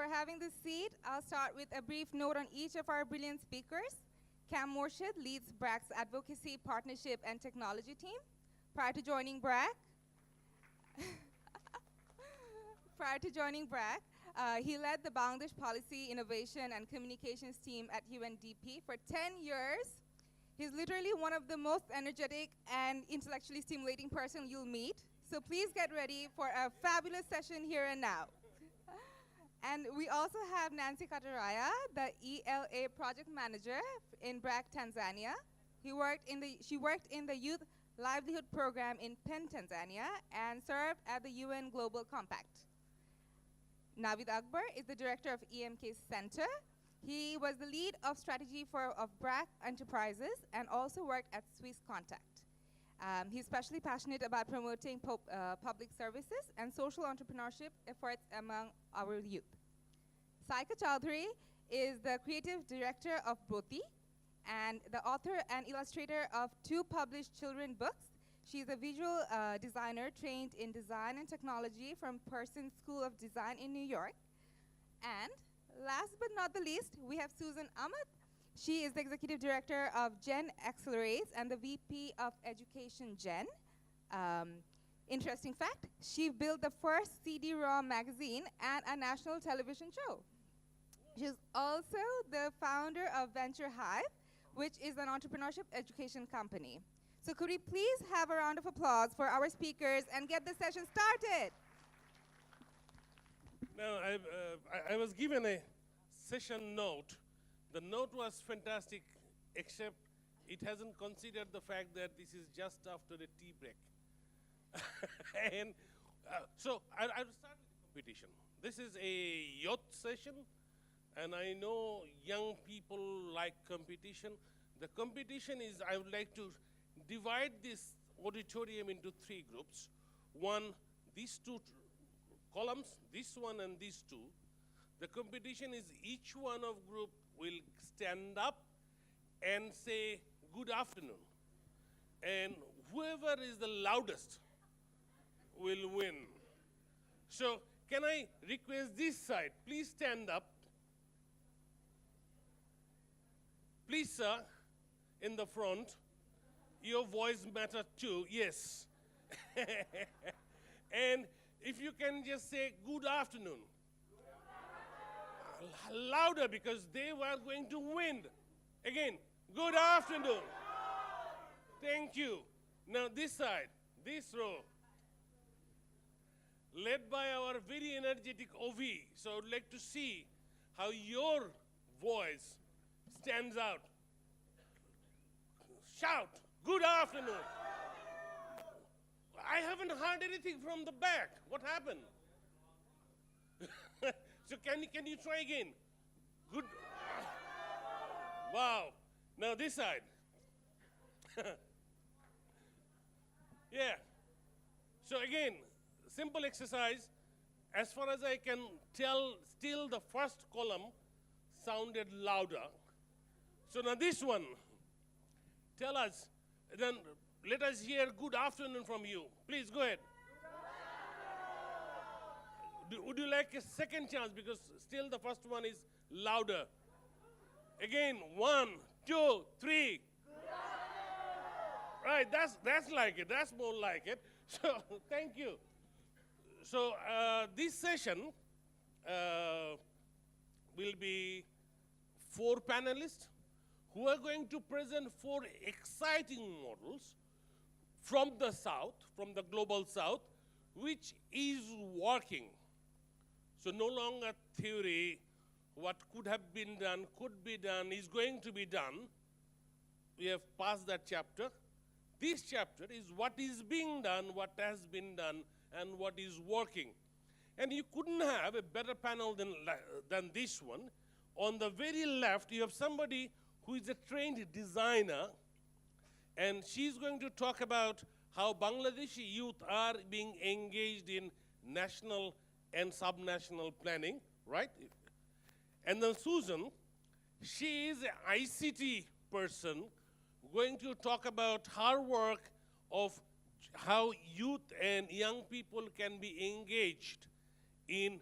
for having this seat. I'll start with a brief note on each of our brilliant speakers. Morshed leads BRAC's Advocacy, Partnership, and Technology team. Prior to joining BRAC, he led the Bangladesh Policy, Innovation, and Communications team at UNDP for 10 years. He's literally one of the most energetic and intellectually stimulating person you'll meet. So please get ready for a fabulous session here and now. And we also have Nancy Kataraihya, the ELA project manager in BRAC, Tanzania. She worked in the Youth Livelihood program in Penn, Tanzania, and served at the UN Global Compact. Naveed Akbar is the director of EMK Center. He was the lead of strategy of BRAC Enterprises and also worked at Swiss Contact. He's especially passionate about promoting public services and social entrepreneurship efforts among our youth. Saiqa Chowdhury is the creative director of Brotee and the author and illustrator of 2 published children's books. She's a visual designer trained in design and technology from Pearson School of Design in New York. And last but not the least, we have Susan Amat. She is the executive director of Gen Accelerates and the VP of Education Gen. Interesting fact, she built the first CD-ROM magazine and a national television show. She's also the founder of Venture Hive, which is an entrepreneurship education company. So could we please have a round of applause for our speakers and get the session started? Now, I was given a session note. The note was fantastic, except it hasn't considered the fact that this is just after a tea break. And so I'll start with the competition. This is a youth session, and I know young people like competition. The competition is, I would like to divide this auditorium into 3 groups. One, these 2 columns, this one and these 2. The competition is each one of group will stand up and say, good afternoon. And whoever is the loudest will win. So can I request this side, please stand up. Please, sir, in the front. Your voice matters too, yes. And if you can just say, good afternoon. Louder, because they were going to win. Again, good afternoon. Thank you. Now this side, this row, led by our very energetic OV. So I would like to see how your voice stands out. Shout, good afternoon. I haven't heard anything from the back. What happened? So can you try again? Good. Wow. Now this side. Yeah. So again, simple exercise. As far as I can tell, still the first column sounded louder. So now this one, tell us, then let us hear good afternoon from you. Please go ahead. Would you like a second chance, because still the first one is louder? Again, 1, 2, 3. Right, that's like it. That's more like it. So thank you. So this session will be 4 panelists who are going to present 4 exciting models from the South, from the global South, which is working. So no longer theory, what could have been done, could be done, is going to be done. We have passed that chapter. This chapter is what is being done, what has been done, and what is working. And you couldn't have a better panel than this one. On the very left, you have somebody who is a trained designer, and she's going to talk about how Bangladeshi youth are being engaged in national and subnational planning, right? And then Susan, she is an ICT person going to talk about her work of how youth and young people can be engaged in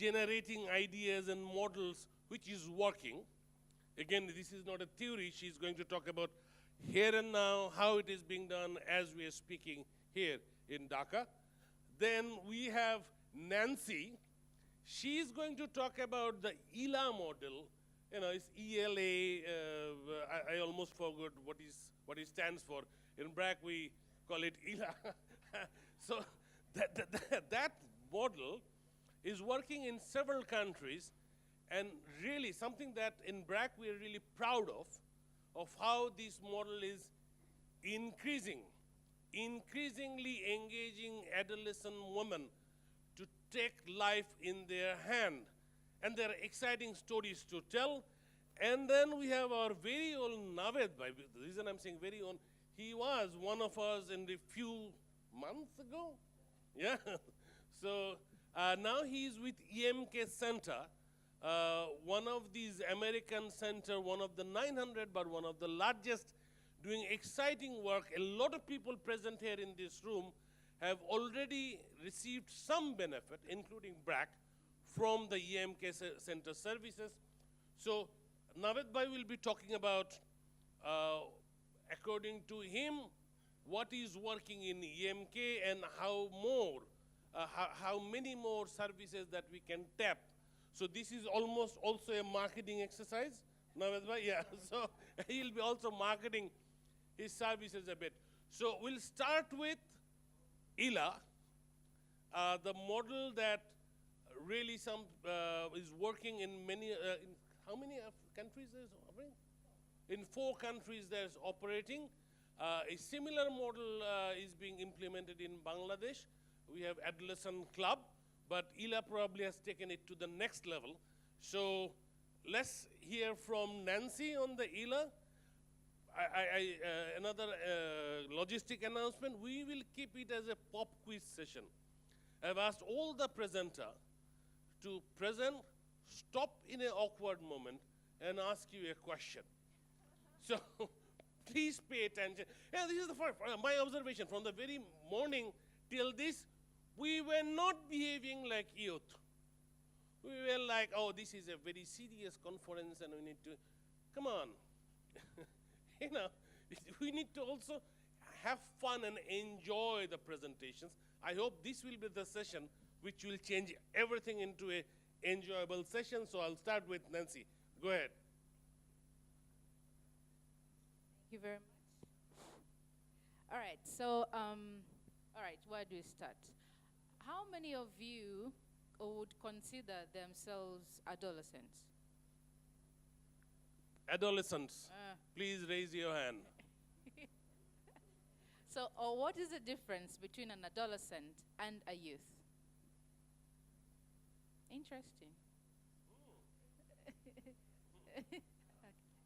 generating ideas and models which is working. Again, this is not a theory. She's going to talk about here and now, how it is being done as we are speaking here in Dhaka. Then we have Nancy. She's going to talk about the ELA model. You know, it's ELA. I almost forgot what it stands for. In BRAC, we call it ELA. So that model is working in several countries, and really something that in BRAC we are really proud of how this model is increasingly engaging adolescent women to take life in their hand. And there are exciting stories to tell. And then we have our very own Naveed. The reason I'm saying very own, he was one of us in the few months ago. Yeah. So now he's with EMK Center, one of these American center, one of the 900, but one of the largest, doing exciting work. A lot of people present here in this room have already received some benefit, including BRAC, from the EMK Center services. So Naveed Bhai will be talking about, according to him, what is working in EMK and how many more services that we can tap. So this is almost also a marketing exercise, Naveed Bhai, yeah. So he'll be also marketing his services a bit. So we'll start with ELA, the model that really is working in many, in how many countries is operating? In 4 countries there's operating. A similar model is being implemented in Bangladesh. We have Adolescent Club, but ELA probably has taken it to the next level. So let's hear from Nancy on the ELA. Another logistic announcement, we will keep it as a pop quiz session. I've asked all the presenter to present, stop in an awkward moment, and ask you a question. So please pay attention. Yeah, this is the first, my observation from the very morning till this, we were not behaving like youth. We were like, oh, this is a very serious conference and we need to, come on. You know, we need to also have fun and enjoy the presentations. I hope this will be the session which will change everything into an enjoyable session. So I'll start with Nancy. Go ahead. Thank you very much. All right, so, all right, where do we start? How many of you would consider themselves adolescents? Adolescents, please raise your hand. So, what is the difference between an adolescent and a youth? Interesting.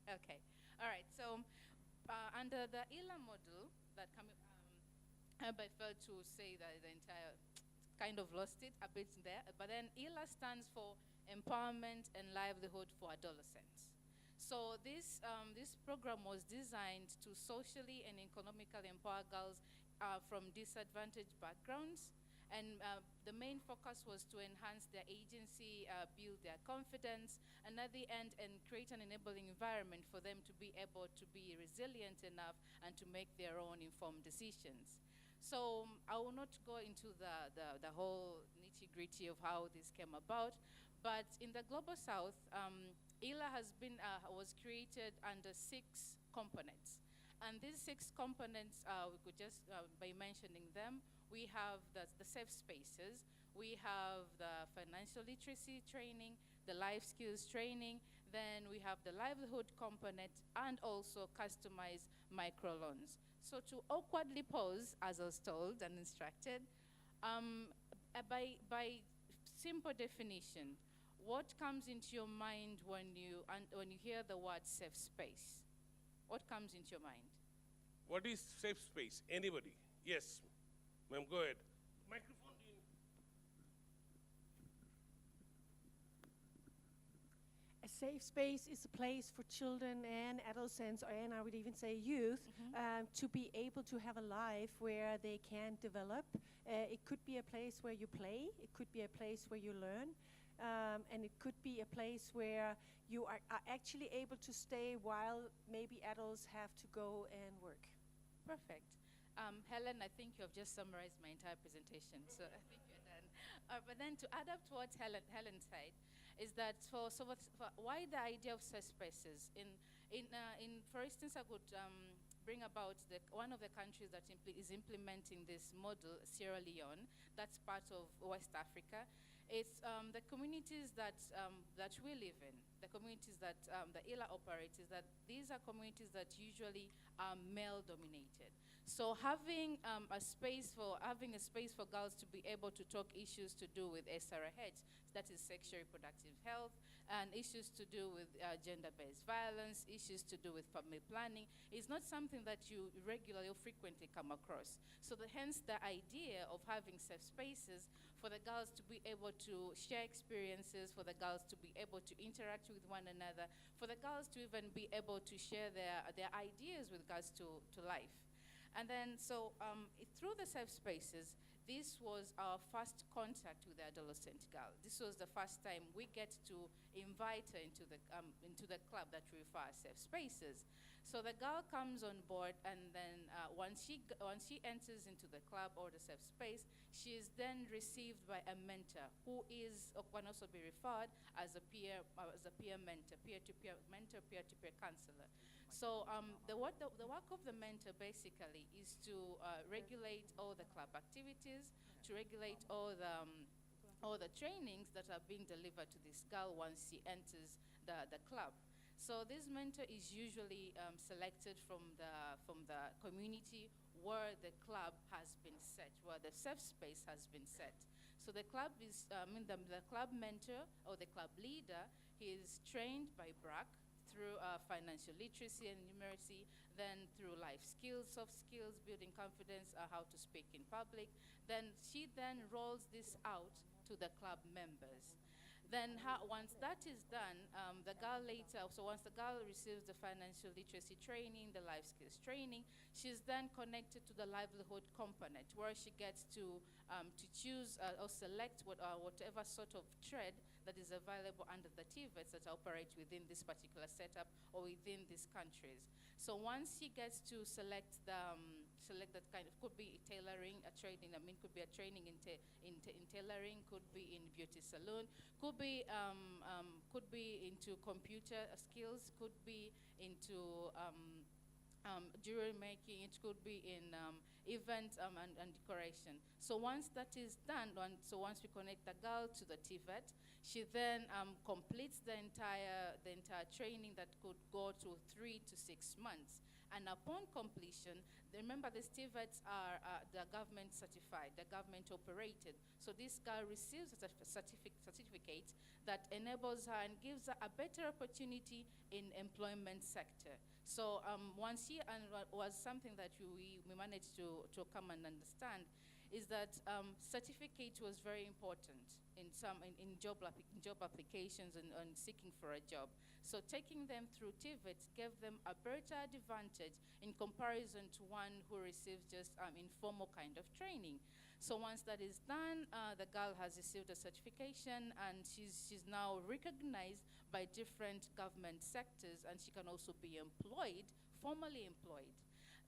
Okay. All right. So, under the ELA model that I failed to say that the entire kind of lost it a bit there, but then ELA stands for Empowerment and Livelihood for Adolescents. So this program was designed to socially and economically empower girls from disadvantaged backgrounds. And the main focus was to enhance their agency, build their confidence, and at the end, and create an enabling environment for them to be able to be resilient enough and to make their own informed decisions. So I will not go into the whole nitty-gritty of how this came about, but in the Global South, ELA was created under 6 components. And these 6 components, we could just, by mentioning them, we have the safe spaces, we have the financial literacy training, the life skills training, then we have the livelihood component, and also customized microloans. So to awkwardly pause, as I was told and instructed, by simple definition, what comes into your mind when you hear the word safe space? What comes into your mind? What is safe space? Anybody? Yes. Ma'am, go ahead. Microphone. A safe space is a place for children and adolescents, and I would even say youth, to be able to have a life where they can develop. It could be a place where you play. It could be a place where you learn. and it could be a place where you are actually able to stay while maybe adults have to go and work. Perfect. Helen, I think you have just summarized my entire presentation, so I think you're done. But then to add up to what Helen said, is that why the idea of safe spaces? For instance, I could bring about one of the countries that is implementing this model, Sierra Leone. That's part of West Africa. It's the communities that we live in, the communities that the ILA operates, is that these are communities that usually are male-dominated. So having a space for girls to be able to talk issues to do with SRH, that is sexual reproductive health, and issues to do with gender-based violence, issues to do with family planning, is not something that you regularly or frequently come across. So hence the idea of having safe spaces for the girls to be able to share experiences, for the girls to be able to interact with one another, for the girls to even be able to share their ideas with regards to life. And then, through the safe spaces, this was our first contact with the adolescent girl. This was the first time we get to invite her into the club that we refer as safe spaces. So the girl comes on board, and then once she enters into the club or the safe space, she is then received by a mentor who can also be referred as a peer mentor, peer-to-peer mentor, peer-to-peer counselor. So the work of the mentor basically is to regulate all the club activities, to regulate all the trainings that are being delivered to this girl once she enters the club. So this mentor is usually selected from the community where the club has been set, where the safe space has been set. So the club is, the club mentor or the club leader, he is trained by BRAC through financial literacy and numeracy, then through life skills, soft skills, building confidence, how to speak in public. Then she rolls this out to the club members. Then once that is done, once the girl receives the financial literacy training, the life skills training, she's then connected to the livelihood component, where she gets to choose or select whatever sort of trade that is available under the TVETs that operate within this particular setup or within these countries. So once she gets to select that kind of, could be tailoring, a training, could be a training in tailoring, could be in beauty salon, could be into computer skills, could be into jewelry making, it could be in event and decoration. So once that is done, once we connect the girl to the TVET, she then completes the entire training that could go to 3 to 6 months. And upon completion, remember the TVETs are the government certified, the government operated. So this girl receives a certificate that enables her and gives her a better opportunity in employment sector. So once she was something that we managed to come and understand, is that certificate was very important in job applications and seeking for a job. So taking them through TVETs gave them a better advantage in comparison to one who receives just informal kind of training. So once that is done, the girl has received a certification, and she's now recognized by different government sectors, and she can also be employed, formally employed.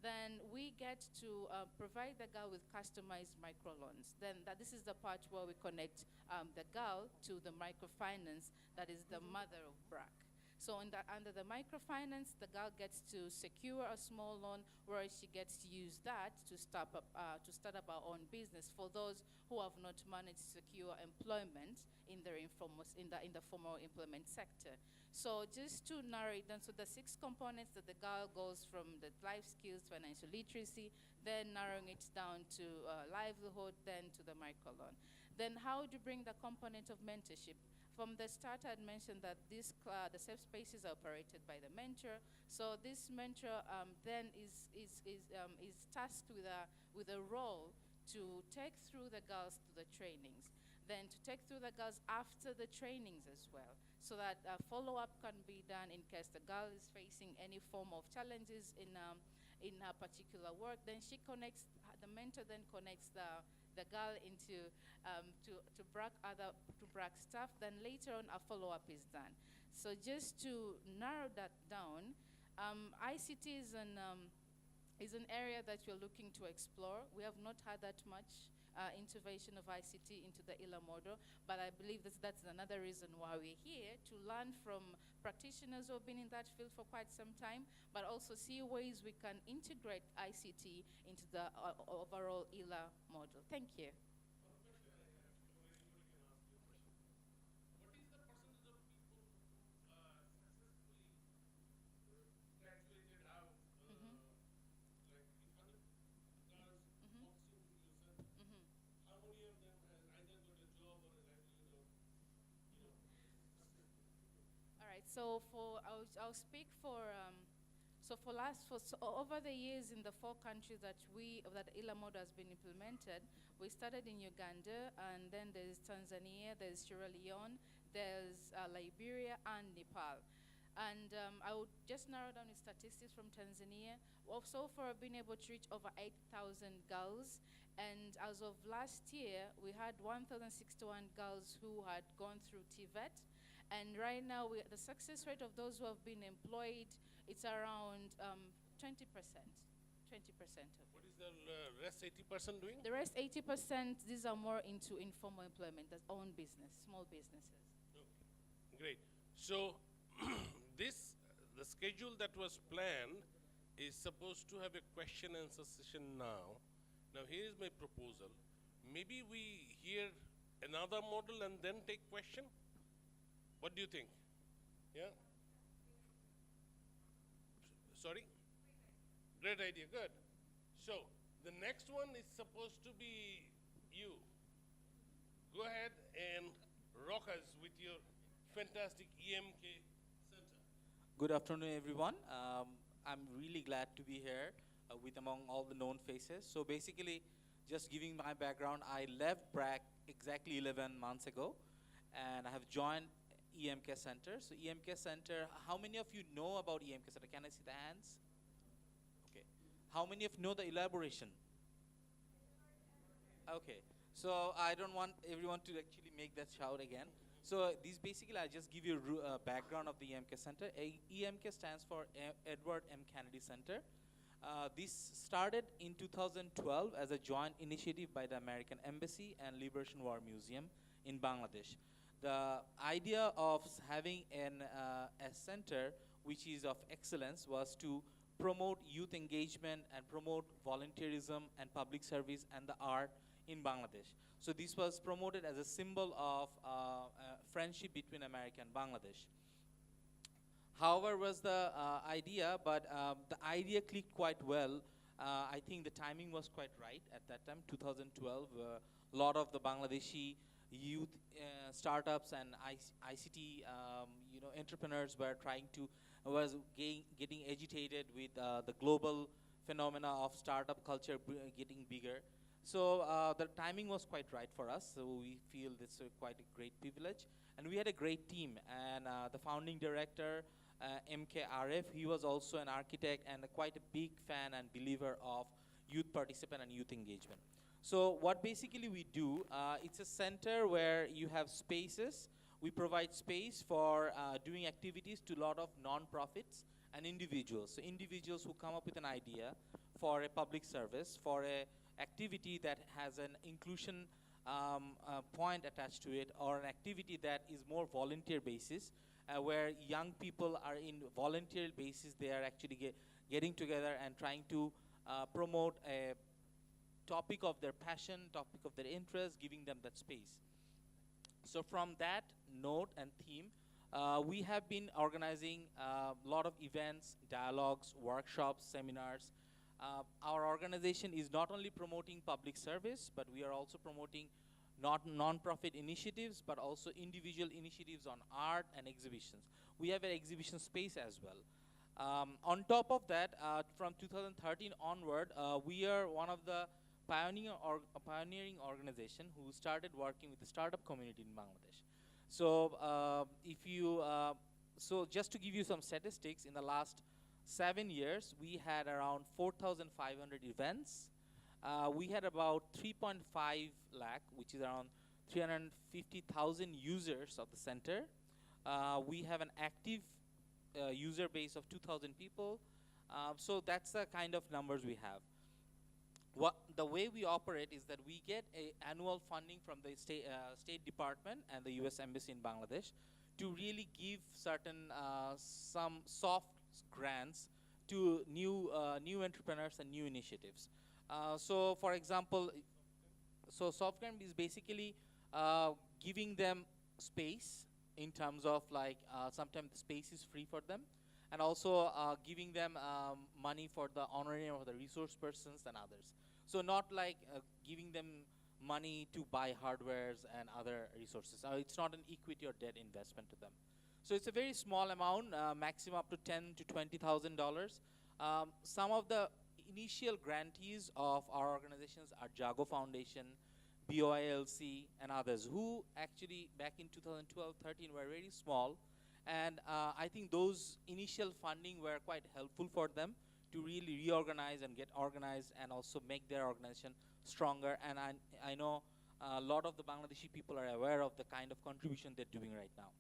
Then we get to provide the girl with customized microloans. Then this is the part where we connect the girl to the microfinance that is the mother of BRAC. So under the microfinance, the girl gets to secure a small loan where she gets to use that to start up our own business for those who have not managed to secure employment in the formal employment sector. So just to narrow it down, so the 6 components that the girl goes from the life skills, financial literacy, then narrowing it down to livelihood, then to the microloan. Then how do you bring the component of mentorship? From the start, I had mentioned that the safe spaces are operated by the mentor. So this mentor then is tasked with a role to take through the girls to the trainings, then to take through the girls after the trainings as well, so that follow-up can be done in case the girl is facing any form of challenges in her particular work. Then the mentor then connects the the girl into to BRAC stuff, then later on a follow-up is done. So just to narrow that down, ICT is an area that we're looking to explore. We have not had that much intervention of ICT into the ILA model, but I believe that's another reason why we're here, to learn from practitioners who have been in that field for quite some time, but also see ways we can integrate ICT into the overall ILA model. Thank you. So I'll speak for over the years in the 4 countries that ILA model has been implemented. We started in Uganda, and then there's Tanzania, there's Sierra Leone, there's Liberia, and Nepal. And I would just narrow down the statistics from Tanzania. Well, so far, I've been able to reach over 8,000 girls. And as of last year, we had 1,061 girls who had gone through TVET. And right now, the success rate of those who have been employed, it's around 20%. 20% of What is the rest 80% doing? the rest 80%, these are more into informal employment, that's own business, small businesses. Okay. Great. So the schedule that was planned is supposed to have a question and answer session now. Now here is my proposal. Maybe we hear another model and then take question? What do you think? Yeah? Sorry? Great idea, good. So, the next one is supposed to be you. Go ahead and rock us with your fantastic EMK center. Good afternoon, everyone. I'm really glad to be here with among all the known faces. So basically, just giving my background, I left BRAC exactly 11 months ago, and I have joined EMK Center. So EMK Center, how many of you know about EMK Center? Can I see the hands? Okay. How many of you know the elaboration? Okay. So I don't want everyone to actually make that shout again. So these basically, I just give you a background of the EMK Center. EMK stands for Edward M. Kennedy Center. This started in 2012 as a joint initiative by the American Embassy and Liberation War Museum in Bangladesh. The idea of having a center which is of excellence was to promote youth engagement and promote volunteerism and public service and the art in Bangladesh. So this was promoted as a symbol of friendship between America and Bangladesh. However, was the idea, but the idea clicked quite well. I think the timing was quite right at that time, 2012. A lot of the Bangladeshi youth startups and ICT entrepreneurs were getting agitated with the global phenomena of startup culture getting bigger. So the timing was quite right for us. So we feel this is quite a great privilege. And we had a great team. And the founding director, MKRF, he was also an architect and quite a big fan and believer of youth participation and youth engagement. So what basically we do, it's a center where you have spaces. We provide space for doing activities to a lot of non-profits and individuals. So individuals who come up with an idea for a public service, for a activity that has an inclusion point attached to it, or an activity that is more volunteer basis, where young people are in volunteer basis, they are actually getting together and trying to promote a topic of their passion, topic of their interest, giving them that space. So from that note and theme, we have been organizing a lot of events, dialogues, workshops, seminars. Our organization is not only promoting public service, but we are also promoting not non-profit initiatives, but also individual initiatives on art and exhibitions. We have an exhibition space as well. On top of that, from 2013 onward, we are one of the pioneering organization who started working with the startup community in Bangladesh. So so just to give you some statistics, in the last 7 years, we had around 4,500 events. we had about 3.5 lakh, which is around 350,000 users of the center. We have an active user base of 2,000 people. So that's the kind of numbers we have. The way we operate is that we get annual funding from the State Department and the US Embassy in Bangladesh to really give certain some soft grants to new entrepreneurs and new initiatives. So for example, soft grant is basically giving them space in terms of like sometimes the space is free for them, and also giving them money for the honorarium of the resource persons and others. So not like giving them money to buy hardwares and other resources. It's not an equity or debt investment to them. So it's a very small amount, maximum up to $10,000 to $20,000. Some of the initial grantees of our organizations are Jago Foundation, BOILC, and others, who actually back in 2012-13 were very small. And I think those initial funding were quite helpful for them to really reorganize and get organized and also make their organization stronger. And I know a lot of the Bangladeshi people are aware of the kind of contribution they're doing right now.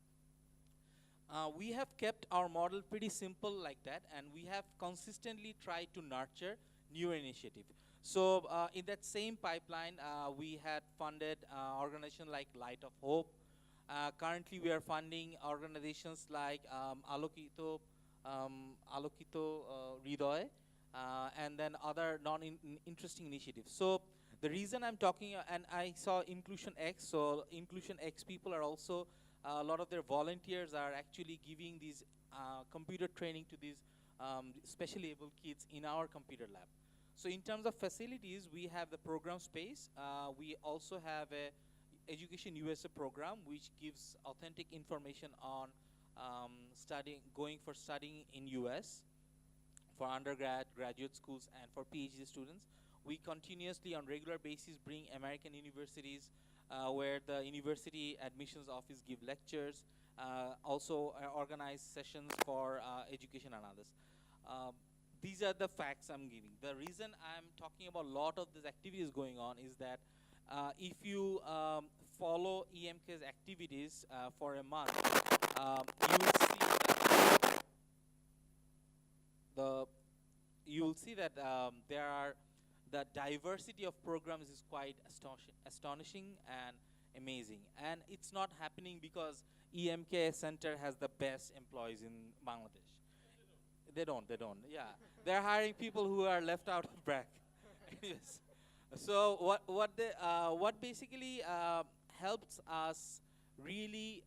We have kept our model pretty simple like that, and we have consistently tried to nurture new initiatives. So in that same pipeline, we had funded organizations like Light of Hope. Currently, we are funding organizations like Alokito Ridoy, and then other non-interesting initiatives. So the reason I'm talking, and I saw Inclusion X, so Inclusion X people are also, a lot of their volunteers are actually giving these computer training to these specially able kids in our computer lab. So in terms of facilities, we have the program space. We also have a Education USA program, which gives authentic information on going for studying in US for undergrad, graduate schools, and for PhD students. We continuously, on regular basis, bring American universities where the university admissions office give lectures, also organize sessions for education and others. These are the facts I'm giving. The reason I'm talking about a lot of these activities going on is that if you follow EMK's activities for a month, you will see that the diversity of programs is quite astonishing and amazing. And it's not happening because EMK Center has the best employees in Bangladesh. They don't, yeah. They're hiring people who are left out of BRAC. Yes. So what basically helps us really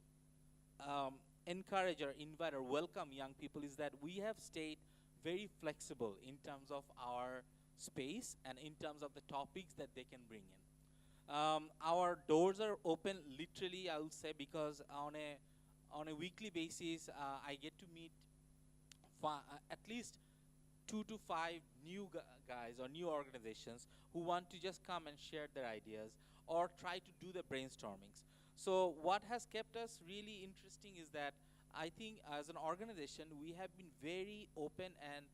encourage or invite or welcome young people is that we have stayed very flexible in terms of our space and in terms of the topics that they can bring in. Our doors are open literally, I will say, because on a weekly basis, I get to meet at least 2 to 5 new guys or new organizations who want to just come and share their ideas or try to do the brainstormings. So what has kept us really interesting is that I think as an organization, we have been very open and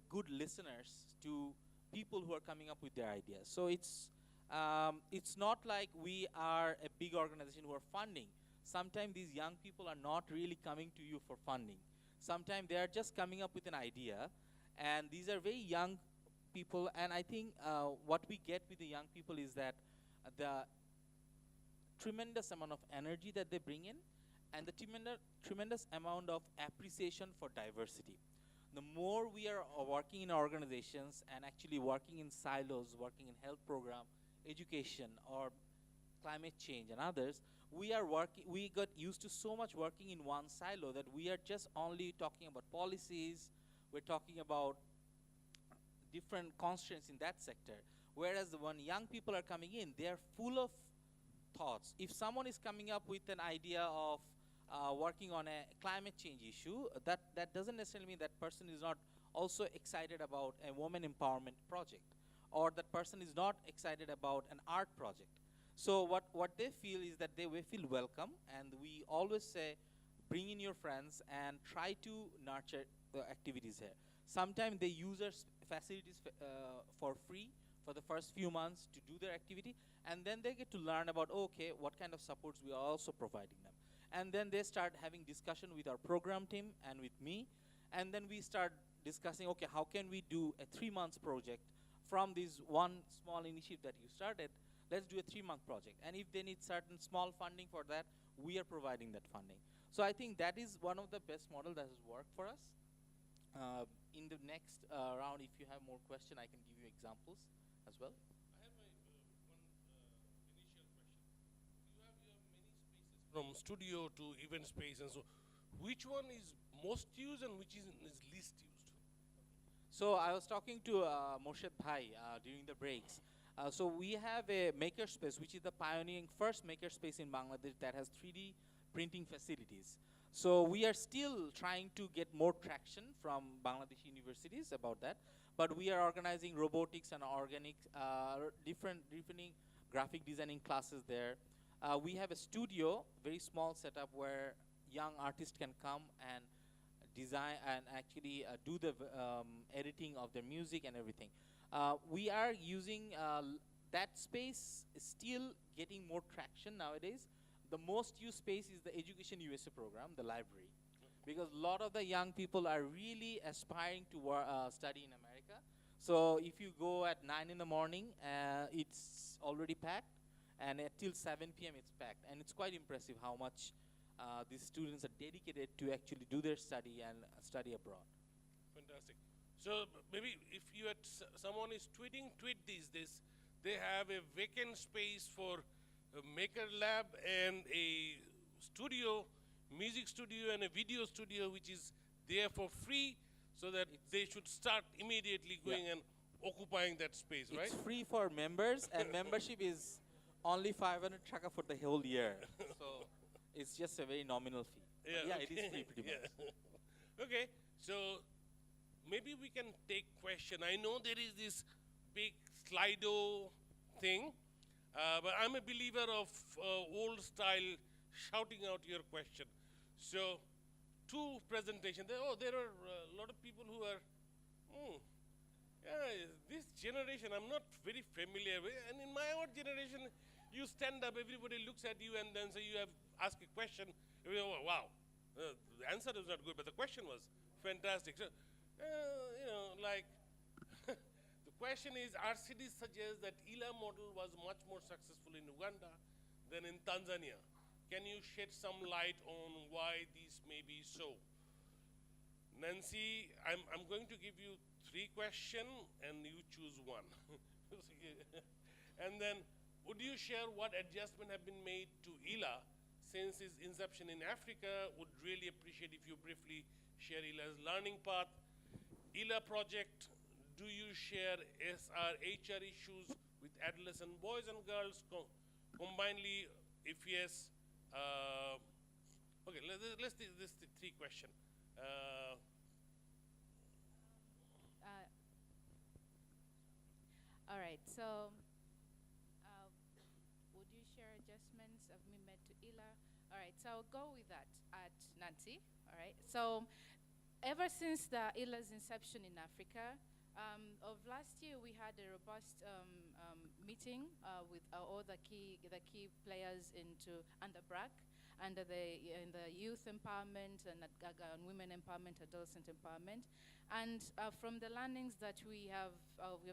good listeners to people who are coming up with their ideas. So it's not like we are a big organization who are funding. Sometimes these young people are not really coming to you for funding. Sometimes they are just coming up with an idea, and these are very young people. And I think what we get with the young people is that the tremendous amount of energy that they bring in, and the tremendous amount of appreciation for diversity. The more we are working in organizations and actually working in silos, working in health program, education, or climate change and others, we got used to so much working in one silo that we are just only talking about policies, we're talking about different constraints in that sector. Whereas when young people are coming in, they are full of thoughts. If someone is coming up with an idea of working on a climate change issue, that doesn't necessarily mean that person is not also excited about a woman empowerment project, or that person is not excited about an art project. So what they feel is that they feel welcome, and we always say, bring in your friends and try to nurture the activities here. Sometimes they use our facilities for free for the first few months to do their activity, and then they get to learn about, okay, what kind of supports we are also providing them. And then they start having discussion with our program team and with me, and then we start discussing, okay, how can we do a 3-month project from this one small initiative that you started? Let's do a 3-month project. And if they need certain small funding for that, we are providing that funding. So I think that is one of the best models that has worked for us. In the next round, if you have more questions, I can give you examples as well. I have one initial question. You have many spaces from studio to event space, and so which one is most used and which is least used? So I was talking to Morshed Bhai during the breaks. So we have a makerspace, which is the pioneering first makerspace in Bangladesh that has 3D printing facilities. So we are still trying to get more traction from Bangladesh universities about that. But we are organizing robotics and organic, different graphic designing classes there. We have a studio, very small setup where young artists can come and design and actually do the editing of their music and everything. We are using that space is still getting more traction nowadays. The most used space is the Education USA program, the library, because a lot of the young people are really aspiring to study in America. So if you go at 9 in the morning, it's already packed, and till 7 p.m. it's packed. And it's quite impressive how much these students are dedicated to actually do their study and study abroad. Fantastic. So maybe if you had someone is tweet this, they have a vacant space for a maker lab and a studio, music studio and a video studio, which is there for free, so that they should start immediately going and occupying that space, right? It's free for members, and membership is only 500 taka for the whole year. So it's just a very nominal fee. Yeah, okay. it is free pretty much. Okay, so maybe we can take question. I know there is this big Slido thing, but I'm a believer of old style shouting out your question. So, 2 presentations. There are a lot of people who are, this generation I'm not very familiar with. And in my old generation, you stand up, everybody looks at you, and then so you have asked a question. Oh, wow, the answer is not good, but the question was fantastic. So, like, the question is, RCD suggests that ILA model was much more successful in Uganda than in Tanzania. Can you shed some light on why this may be so? Nancy, I'm going to give you 3 questions, and you choose one. And then, would you share what adjustment have been made to ILA since its inception in Africa? Would really appreciate if you briefly share ILA's learning path. ILA project, do you share SR-HR issues with adolescent boys and girls combinedly? If yes, okay, let's take this 3 questions. All right, so would you share adjustments of me made to ILA? All right, so I'll go with that at Nancy. All right, so ever since the ILA's inception in Africa, of last year we had a robust meeting with all the key players under BRAC, under the youth empowerment and women empowerment, adolescent empowerment, and from the learnings that we have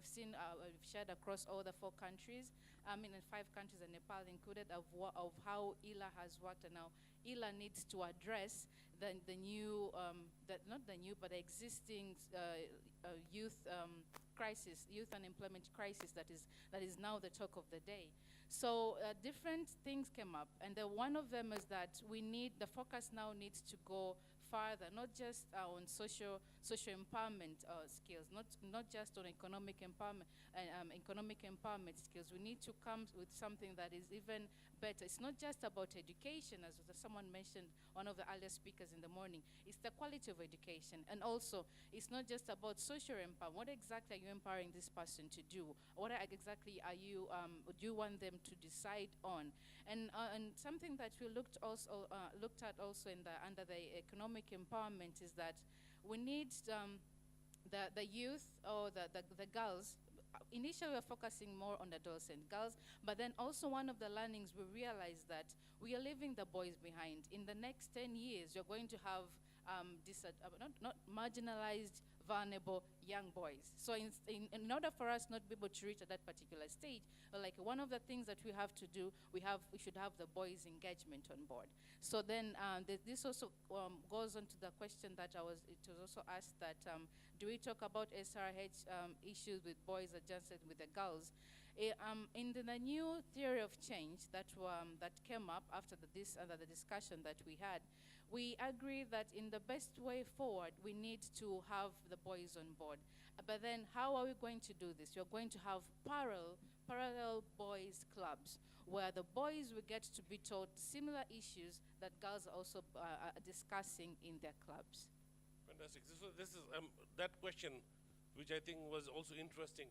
seen, we've shared across all the 4 countries, in 5 countries and Nepal included, of how ILA has worked and how ILA needs to address the new, not the new, but the existing youth crisis, youth unemployment crisis that is now the talk of the day. So different things came up, and one of them is that the focus now needs to go farther, not just on social empowerment skills, not just on economic empowerment skills. We need to come with something that is even better. It's not just about education, as someone mentioned, one of the earlier speakers in the morning. It's the quality of education, and also it's not just about social empowerment. What exactly are you empowering this person to do? What exactly do you want them to decide on? And something that we looked at also under the economic empowerment is that we need the youth or the girls, initially we were focusing more on adolescent girls, but then also one of the learnings we realized that we are leaving the boys behind. In the next 10 years, you're going to have not marginalized, vulnerable young boys. So in order for us not to be able to reach at that particular stage, like one of the things that we have to do, we should have the boys' engagement on board. So then this also goes on to the question that it was also asked that do we talk about SRH issues with boys adjusted with the girls? In the new theory of change that came up after the discussion that we had, we agree that in the best way forward, we need to have the boys on board. But then how are we going to do this? We're going to have parallel boys clubs where the boys will get to be taught similar issues that girls are also discussing in their clubs. Fantastic. So this is that question, which I think was also interesting.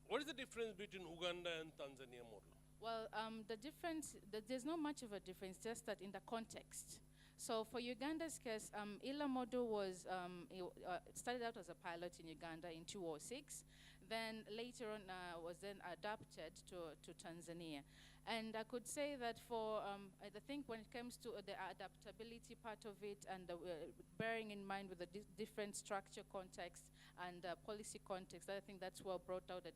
What is the difference between Uganda and Tanzania model? Well, the difference, there's not much of a difference, just that in the context. So for Uganda's case, ILA model was started out as a pilot in Uganda in 2006. Then later on was then adapted to Tanzania. And I could say that for, I think when it comes to the adaptability part of it and bearing in mind with the different structure context and policy context, I think that's what brought out the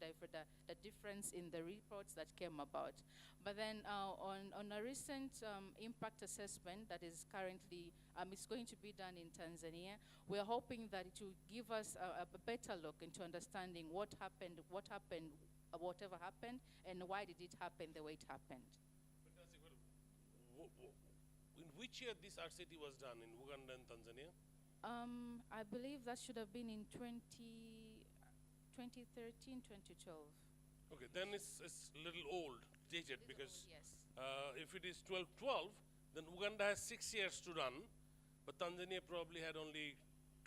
difference in the reports that came about. But then on a recent impact assessment that is currently, it's going to be done in Tanzania, we're hoping that it will give us a better look into understanding what happened, whatever happened, and why did it happen the way it happened. Fantastic. Well, in which year this RCT was done in Uganda and Tanzania? I believe that should have been in 2013, 2012. Okay, then it's a little old, dated, because yes. If it is 12, then Uganda has 6 years to run, but Tanzania probably had only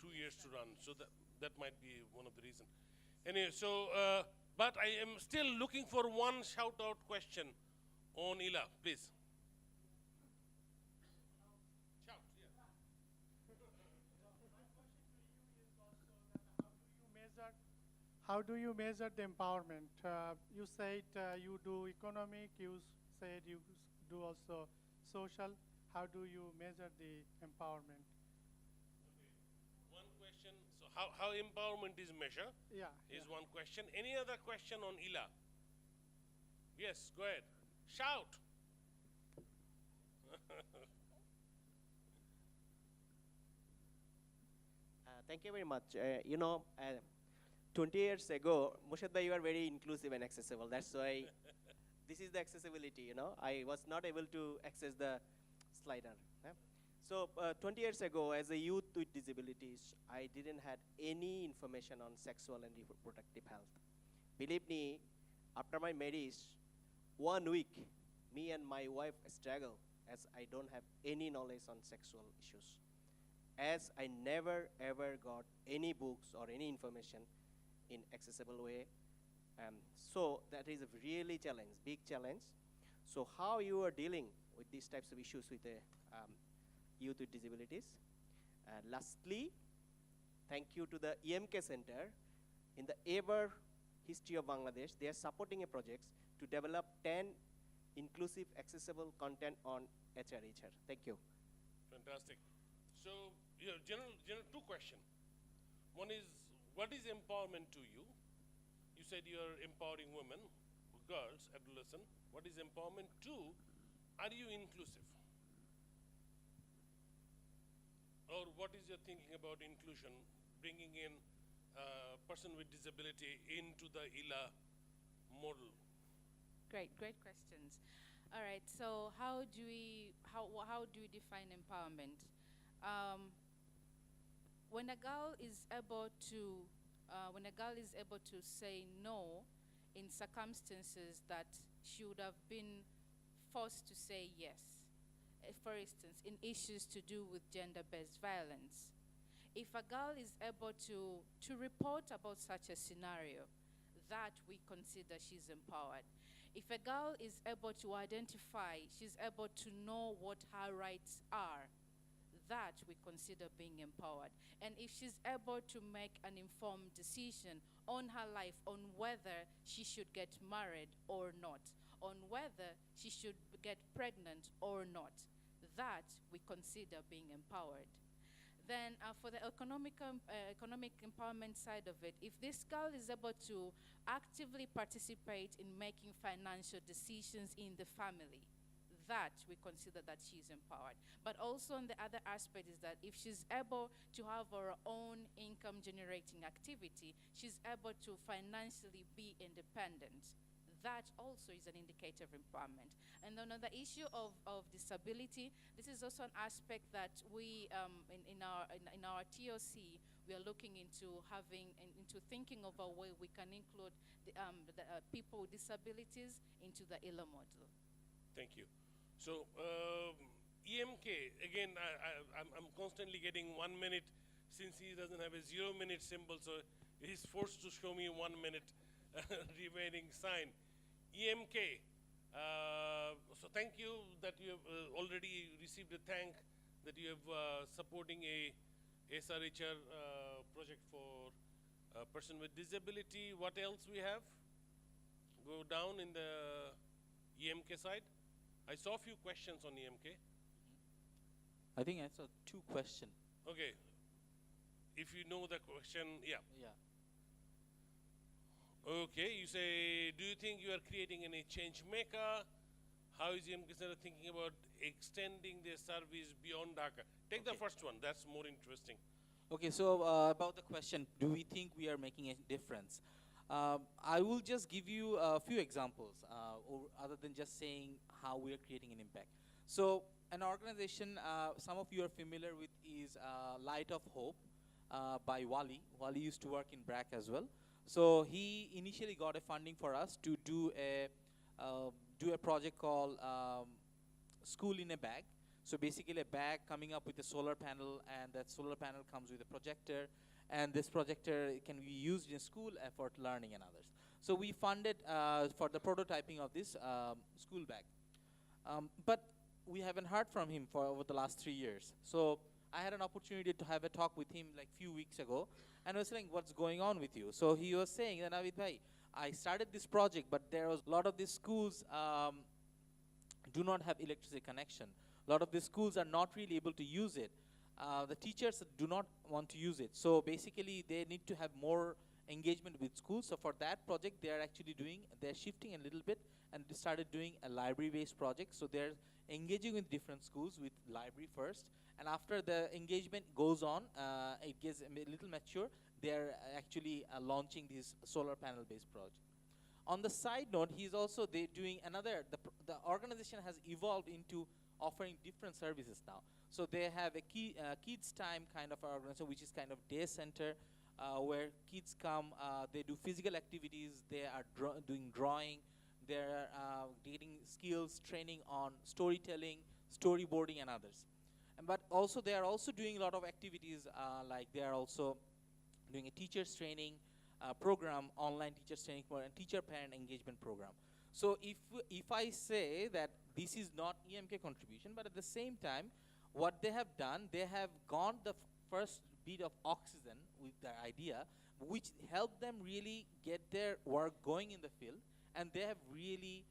2 years to run, so that might be one of the reasons. Anyway, so, but I am still looking for one shout-out question on ILA, please. Shout, yeah. How do you measure the empowerment? You said you do economic, you said you do also social. How do you measure the empowerment? Okay. One question, so how empowerment is measured is one question. Any other question on ILA? Yes, go ahead. Shout. Thank you very much. 20 years ago, Morshed, you are very inclusive and accessible. That's why this is the accessibility, I was not able to access the slider. So 20 years ago, as a youth with disabilities, I didn't have any information on sexual and reproductive health. Believe me, after my marriage, 1 week, me and my wife struggle as I don't have any knowledge on sexual issues. As I never ever got any books or any information in accessible way. So that is a really challenge, big challenge. So how you are dealing with these types of issues with the youth with disabilities? Lastly, thank you to the EMK Center. In the ever history of Bangladesh, they are supporting a project to develop 10 inclusive accessible content on HRHR. Thank you. Fantastic. So, general two questions. One is, what is empowerment to you? You said you are empowering women, girls, adolescents. What is empowerment? Two, are you inclusive? Or what is your thinking about inclusion, bringing in a person with disability into the ILA model? Great questions. All right, so how do we define empowerment? When a girl is able to say no in circumstances that she would have been forced to say yes. For instance, in issues to do with gender-based violence. If a girl is able to report about such a scenario, that we consider she's empowered. If a girl is able to identify, she's able to know what her rights are, that we consider being empowered. And if she's able to make an informed decision on her life, on whether she should get married or not, on whether she should get pregnant or not, that we consider being empowered. Then for the economic empowerment side of it, if this girl is able to actively participate in making financial decisions in the family, that we consider that she's empowered. But also on the other aspect is that if she's able to have her own income generating activity, she's able to financially be independent. That also is an indicator of empowerment. And then on the issue of disability, this is also an aspect that we, in our TOC, we are looking into thinking of a way we can include people with disabilities into the ILA model. Thank you. So EMK, again, I'm constantly getting 1 minute since he doesn't have a 0 minute symbol, so he's forced to show me 1 minute remaining sign. EMK, so thank you that you have already received a thank that you have supporting a SRHR project for a person with disability. What else we have? Go down in the EMK side. I saw a few questions on EMK. I think I saw 2 questions. Okay. If you know the question, yeah. Yeah. Okay, you say, do you think you are creating any change maker? How is EMK Center thinking about extending their service beyond Dhaka? Take the first one, that's more interesting. Okay, so about the question, do we think we are making a difference? I will just give you a few examples, or other than just saying how we are creating an impact. So an organization some of you are familiar with is Light of Hope by Wally. Wally used to work in BRAC as well. So he initially got a funding for us to do a project called School in a Bag. So basically a bag coming up with a solar panel, and that solar panel comes with a projector, and this projector can be used in school for learning and others. So we funded for the prototyping of this school bag. But we haven't heard from him for over the last 3 years. So I had an opportunity to have a talk with him like few weeks ago, and I was saying, what's going on with you? So he was saying, Naveed bhai, I started this project, but there was a lot of these schools do not have electricity connection. A lot of these schools are not really able to use it. The teachers do not want to use it. So basically, they need to have more engagement with schools. So for that project, they're shifting a little bit and they started doing a library-based project. So they're engaging with different schools with library first. And after the engagement goes on, it gets a little mature, they're actually launching this solar panel-based project. On the side note, they're doing another, the organization has evolved into offering different services now. So they have a kids time kind of organization, which is kind of day center, where kids come, they do physical activities, they are doing drawing, they're getting skills, training on storytelling, storyboarding and others. But also they are also doing a lot of activities, like they are also doing a teachers training program, online teachers training program, and teacher parent engagement program. So if I say that this is not EMK contribution, but at the same time, what they have done, they have gone the first bit of oxygen with their idea, which helped them really get their work going in the field, and they have really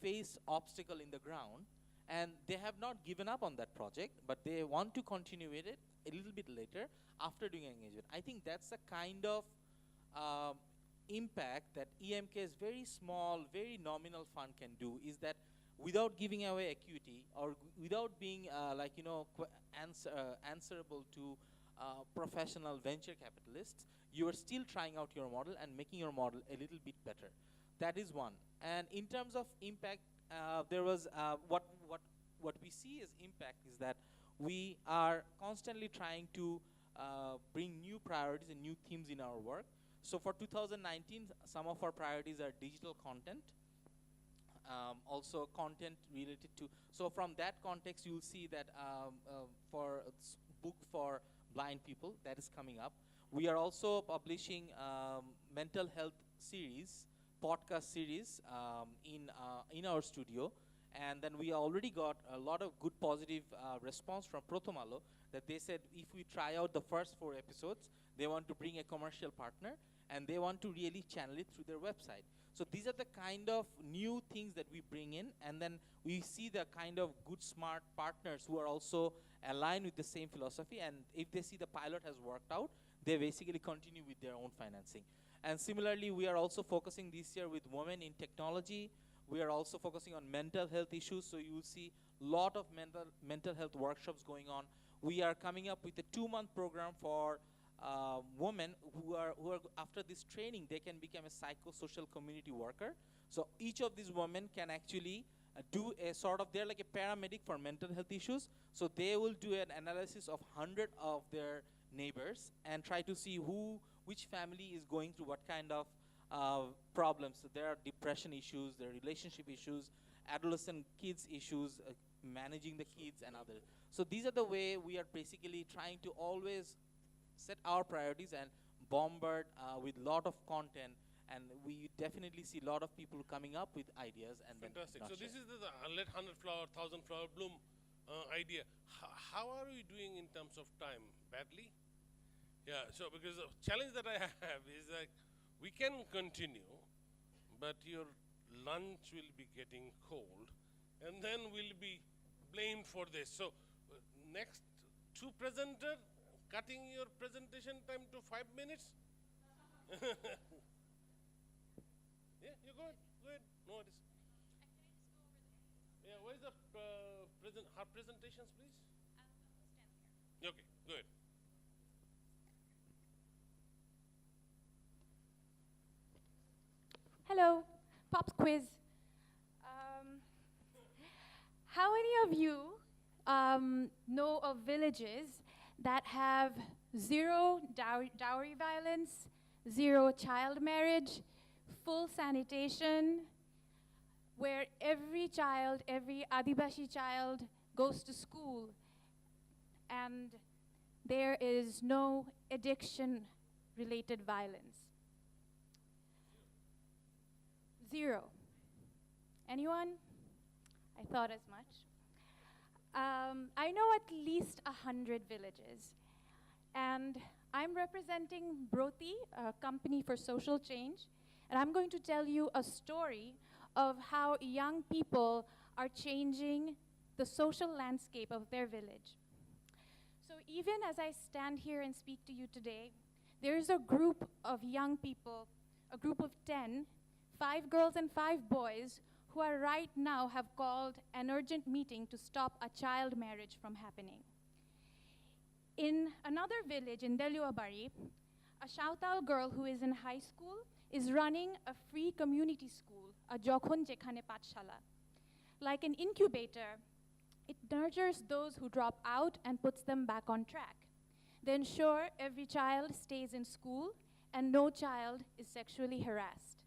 faced obstacle in the ground, and they have not given up on that project, but they want to continue with it a little bit later after doing engagement. I think that's the kind of impact that EMK's very small, very nominal fund can do, is that without giving away equity or without being answerable to professional venture capitalists, you are still trying out your model and making your model a little bit better. That is one. And in terms of impact, there was what we see as impact is that we are constantly trying to bring new priorities and new themes in our work. So for 2019, some of our priorities are digital content, also content related to, so from that context, you'll see that for book for blind people, that is coming up. We are also publishing mental health series, podcast series in our studio, And then we already got a lot of good positive response from Prothomalo that they said if we try out the first 4 episodes, they want to bring a commercial partner and they want to really channel it through their website. So these are the kind of new things that we bring in, and then we see the kind of good, smart partners who are also aligned with the same philosophy, and if they see the pilot has worked out, they basically continue with their own financing. And similarly, we are also focusing this year with women in technology. We are also focusing on mental health issues, so you will see a lot of mental health workshops going on. We are coming up with a 2-month program for women who are after this training, they can become a psychosocial community worker. So each of these women can actually do a sort of, they're like a paramedic for mental health issues. So they will do an analysis of 100 of their neighbors and try to see which family is going through what kind of problems. So there are depression issues, there are relationship issues, adolescent kids issues, managing the kids and others. So these are the way we are basically trying to always set our priorities and bombard with a lot of content, and we definitely see a lot of people coming up with ideas. And fantastic. Then So this is the let 100 flower, 1,000 flower bloom idea. How are we doing in terms of time? Badly? Yeah, so because the challenge that I have is like, we can continue, but your lunch will be getting cold, and then we'll be blamed for this. So next 2 presenter, cutting your presentation time to 5 minutes? Yeah, you go ahead, go ahead. No, it is. Yeah, where's the her presentations, please? Okay, go ahead. Hello, Pops Quiz. How many of you know of villages that have 0 dowry violence, 0 child marriage, full sanitation, where every child, every Adibashi child goes to school, and there is no addiction-related violence? 0. Anyone? I thought as much. I know at least 100 villages, and I'm representing Brotee, a company for social change, and I'm going to tell you a story of how young people are changing the social landscape of their village. So even as I stand here and speak to you today, there is a group of young people, a group of 10, 5 girls and 5 boys, who are right now have called an urgent meeting to stop a child marriage from happening. In another village in Deluabari, a Chowdhury girl who is in high school is running a free community school, a Jokhon Jekhane Patshala. Like an incubator, it nurtures those who drop out and puts them back on track. They ensure every child stays in school and no child is sexually harassed.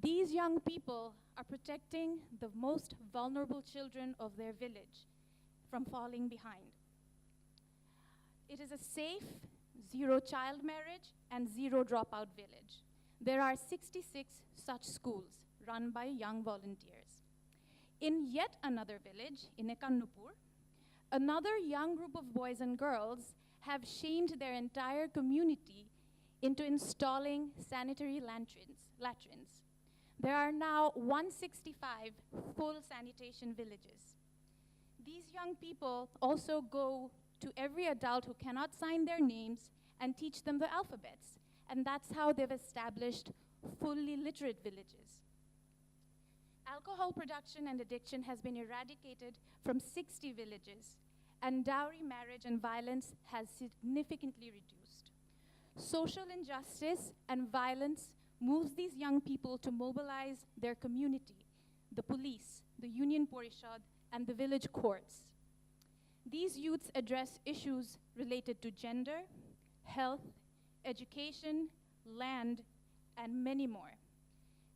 These young people are protecting the most vulnerable children of their village from falling behind. It is a safe, 0 child marriage and 0 dropout village. There are 66 such schools run by young volunteers. In yet another village, in Ekannupur, another young group of boys and girls have shamed their entire community into installing sanitary latrines. There are now 165 full sanitation villages. These young people also go to every adult who cannot sign their names and teach them the alphabets. And that's how they've established fully literate villages. Alcohol production and addiction has been eradicated from 60 villages, and dowry marriage and violence has significantly reduced. Social injustice and violence moves these young people to mobilize their community, the police, the union porishad, and the village courts. These youths address issues related to gender, health, education, land, and many more.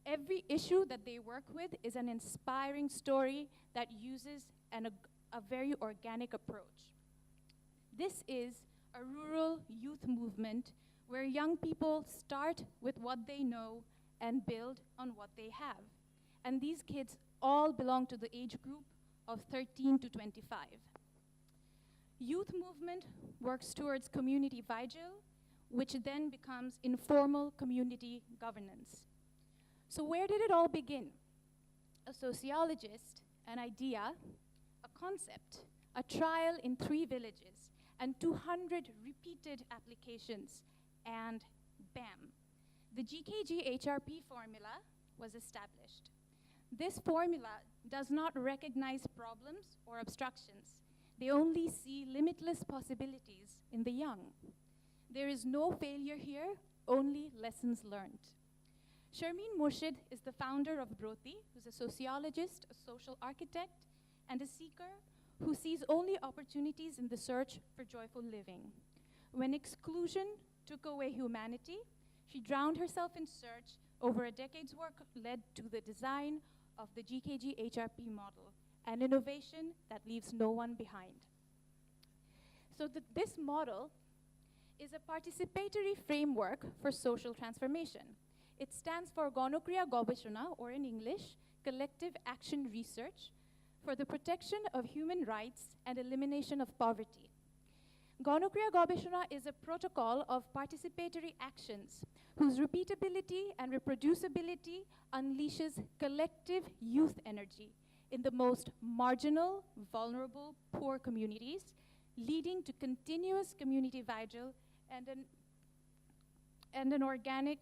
Every issue that they work with is an inspiring story that uses a very organic approach. This is a rural youth movement where young people start with what they know and build on what they have. And these kids all belong to the age group of 13 to 25. Youth movement works towards community vigil, which then becomes informal community governance. So where did it all begin? A sociologist, an idea, a concept, a trial in 3 villages, and 200 repeated applications, and bam, the GKG HRP formula was established. This formula does not recognize problems or obstructions. They only see limitless possibilities in the young. There is no failure here, only lessons learned. Morshed is the founder of Brotee, who's a sociologist, a social architect, and a seeker who sees only opportunities in the search for joyful living. When exclusion took away humanity, she drowned herself in search. Over a decade's work led to the design of the GKG HRP model, an innovation that leaves no one behind. So this model is a participatory framework for social transformation. It stands for Gonokriya Gobeshona, or in English, Collective Action Research for the Protection of Human Rights and Elimination of Poverty. Gonokriya Gobeshona is a protocol of participatory actions whose repeatability and reproducibility unleashes collective youth energy in the most marginal, vulnerable, poor communities, leading to continuous community vigil and an organic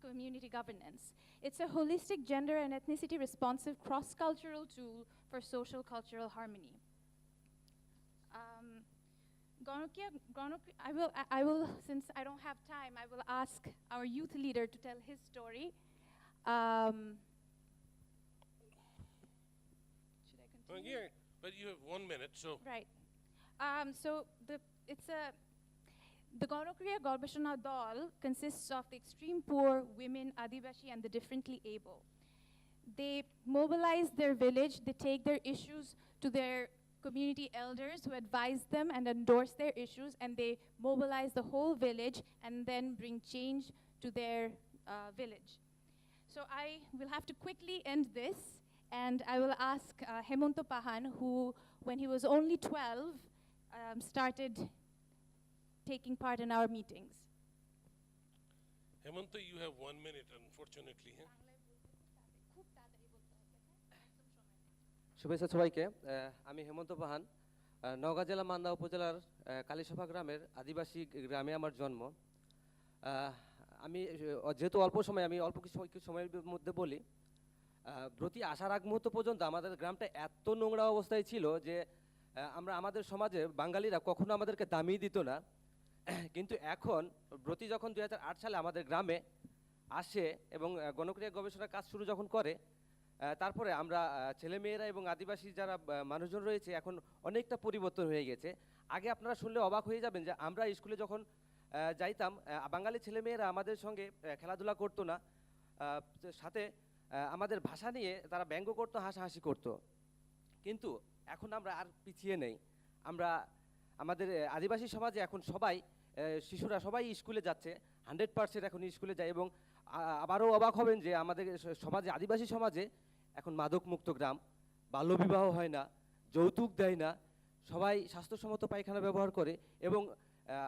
community governance. It's a holistic gender and ethnicity responsive cross-cultural tool for social cultural harmony. I will, since I don't have time, I will ask our youth leader to tell his story. Should I continue? Yeah, but you have 1 minute, so. Right. The Gonokriya Gobeshona Dal consists of the extreme poor, women, Adivashi, and the differently able. They mobilize their village, they take their issues to their community elders who advise them and endorse their issues, and they mobilize the whole village and then bring change to their village. So I will have to quickly end this, and I will ask Hemonto Pahan, who, when he was only 12, started taking part in our meetings. Hemonto, you have 1 minute, unfortunately. শুভেচ্ছা সবাইকে আমি হেমন্ত পাহান নওগাঁ জেলা মান্দা উপজেলার কালীসভা গ্রামের আদিবাসী গ্রামে আমার জন্ম আমি যেহেতু অল্প সময় আমি অল্প কিছু সময়ের মধ্যে বলি ব্রতী আসার আগ মুহূর্ত পর্যন্ত আমাদের গ্রামটা এত নোংরা অবস্থায় ছিল যে আমরা আমাদের সমাজে বাঙালিরা কখনো আমাদেরকে দামই দিত না কিন্তু এখন ব্রতী যখন 2008 সালে আমাদের গ্রামে আসে এবং গণক্রিয়া গবেষণার কাজ শুরু যখন করে তারপরে আমরা ছেলেমেয়েরা এবং আদিবাসী যারা মানুষজন রয়েছে এখন অনেকটা পরিবর্তন হয়ে গেছে আগে আপনারা শুনলে অবাক হয়ে যাবেন যে আমরা স্কুলে যখন যাইতাম বাঙালি ছেলেমেয়েরা আমাদের সঙ্গে খেলাধুলা করতো না সাথে আমাদের ভাষা নিয়ে তারা ব্যঙ্গ করতো হাসাহাসি করতো কিন্তু এখন আমরা আর পিছিয়ে নেই আমরা আমাদের আদিবাসী সমাজে এখন সবাই শিশুরা সবাই স্কুলে যাচ্ছে 100% এখন স্কুলে যায় এবং আবারও অবাক হবেন যে আমাদের সমাজে আদিবাসী সমাজে এখন মাদক মুক্ত গ্রাম বাল্যবিবাহ হয় না যৌতুক দেয় না সবাই স্বাস্থ্যসম্মত পায়খানা ব্যবহার করে এবং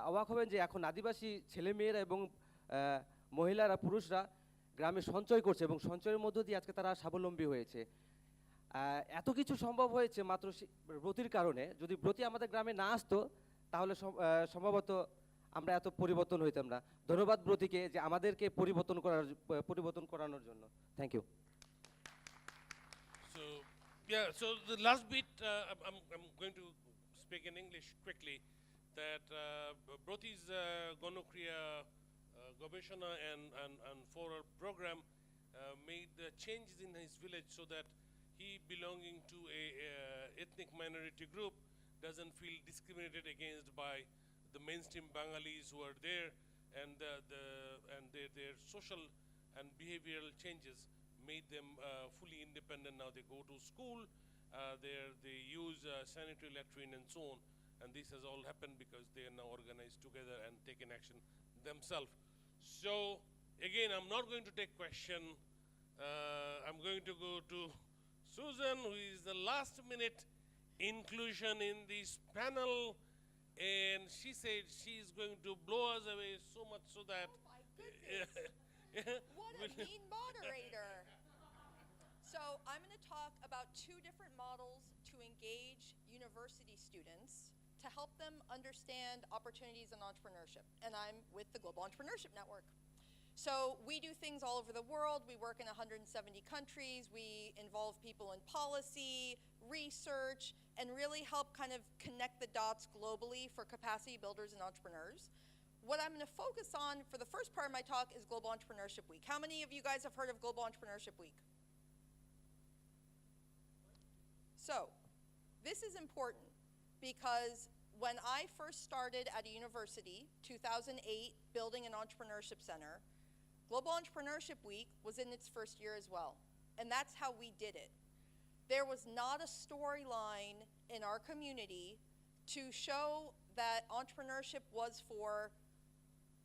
অবাক হবেন যে এখন আদিবাসী ছেলেমেয়েরা এবং মহিলারা পুরুষরা গ্রামে সঞ্চয় করছে এবং সঞ্চয়ের মধ্য দিয়ে আজকে তারা স্বাবলম্বী হয়েছে এত কিছু সম্ভব হয়েছে মাত্র ব্রতীর কারণে যদি ব্রতী আমাদের গ্রামে না আসতো তাহলে সম্ভবত আমরা এত পরিবর্তন হইতাম না ধন্যবাদ ব্রতীকে যে আমাদেরকে পরিবর্তন করানোর জন্য thank you So the last bit I'm going to speak in English quickly that Brotee's Gonokriya Gobeshona and for our program made changes in his village so that he belonging to a ethnic minority group doesn't feel discriminated against by the mainstream Bengalis who are there and their social and behavioral changes made them fully independent. Now they go to school, they use sanitary latrine and so on, and this has all happened because they are now organized together and taken action themselves. So again, I'm not going to take question I'm going to go to Susan, who is the last minute inclusion in this panel. And she said she's going to blow us away so much so that... Oh my goodness. What a mean moderator. So I'm going to talk about two different models to engage university students to help them understand opportunities in entrepreneurship. And I'm with the Global Entrepreneurship Network. So we do things all over the world. We work in 170 countries. We involve people in policy, research, and really help kind of connect the dots globally for capacity builders and entrepreneurs. What I'm going to focus on for the first part of my talk is Global Entrepreneurship Week. How many of you guys have heard of Global Entrepreneurship Week? So this is important because when I first started at a university, 2008, building an entrepreneurship center, Global Entrepreneurship Week was in its first year as well. And that's how we did it. There was not a storyline in our community to show that entrepreneurship was for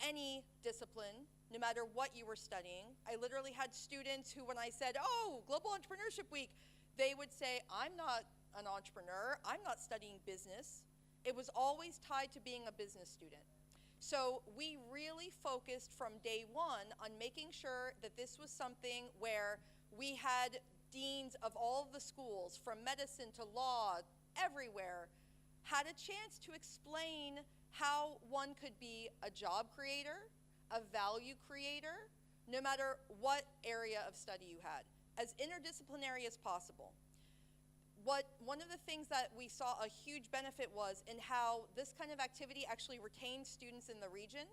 any discipline, no matter what you were studying. I literally had students who, when I said, oh, Global Entrepreneurship Week, they would say, I'm not an entrepreneur, I'm not studying business. It was always tied to being a business student. So we really focused from day one on making sure that this was something where we had deans of all of the schools, from medicine to law, everywhere, had a chance to explain how one could be a job creator, a value creator, no matter what area of study you had, as interdisciplinary as possible. One of the things that we saw a huge benefit was in how this kind of activity actually retained students in the region.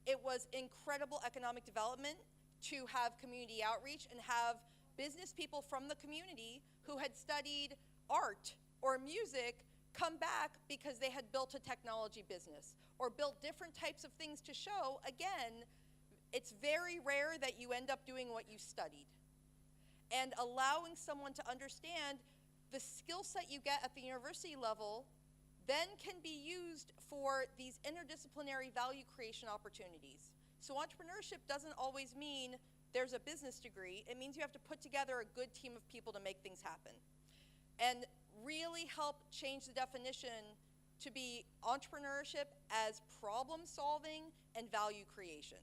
It was incredible economic development to have community outreach and have business people from the community who had studied art or music come back because they had built a technology business or built different types of things to show, again, it's very rare that you end up doing what you studied. And allowing someone to understand the skill set you get at the university level then can be used for these interdisciplinary value creation opportunities. So entrepreneurship doesn't always mean there's a business degree. It means you have to put together a good team of people to make things happen. And really help change the definition to be entrepreneurship as problem solving and value creation.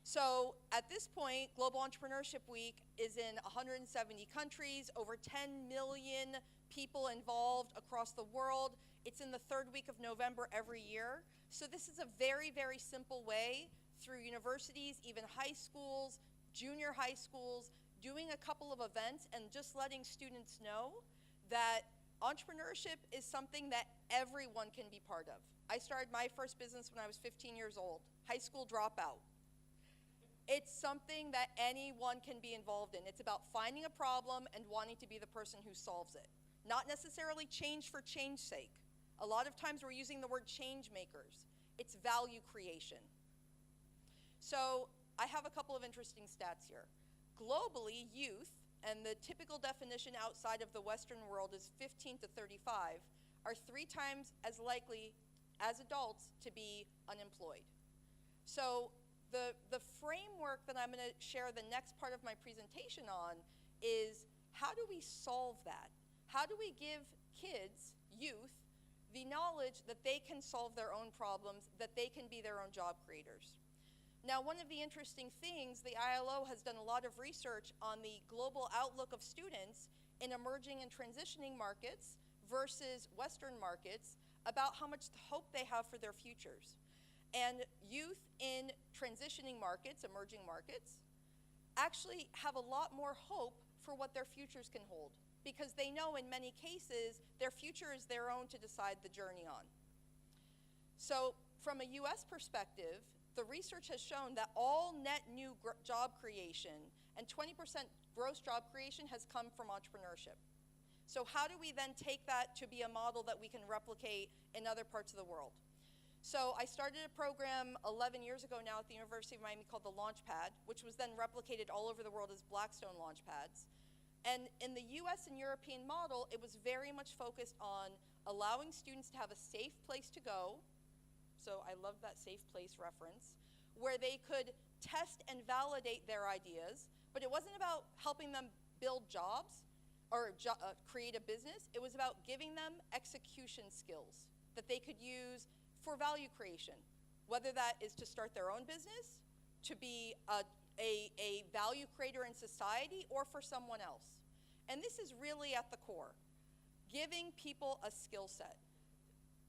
So at this point, Global Entrepreneurship Week is in 170 countries, over 10 million people involved across the world. It's in the third week of November every year. So this is a very, very simple way through universities, even high schools, junior high schools, doing a couple of events and just letting students know that entrepreneurship is something that everyone can be part of. I started my first business when I was 15 years old, high school dropout. It's something that anyone can be involved in. It's about finding a problem and wanting to be the person who solves it. Not necessarily change for change's sake. A lot of times we're using the word change makers. It's value creation. So I have a couple of interesting stats here. Globally, youth, and the typical definition outside of the Western world is 15 to 35, are 3 times as likely as adults to be unemployed. So the framework that I'm going to share the next part of my presentation on is how do we solve that? How do we give kids, youth, the knowledge that they can solve their own problems, that they can be their own job creators? Now, one of the interesting things, the ILO has done a lot of research on the global outlook of students in emerging and transitioning markets versus Western markets about how much hope they have for their futures. And youth in transitioning markets, emerging markets, actually have a lot more hope for what their futures can hold because they know in many cases their future is their own to decide the journey on. So from a US perspective, the research has shown that all net new job creation and 20% gross job creation has come from entrepreneurship. So how do we then take that to be a model that we can replicate in other parts of the world? So I started a program 11 years ago now at the University of Miami called the Launchpad, which was then replicated all over the world as Blackstone Launchpads. And in the US and European model, it was very much focused on allowing students to have a safe place to go. So I love that safe place reference, where they could test and validate their ideas, But it wasn't about helping them build jobs or create a business. It was about giving them execution skills that they could use for value creation, whether that is to start their own business, to be a value creator in society, or for someone else. And this is really at the core, giving people a skill set.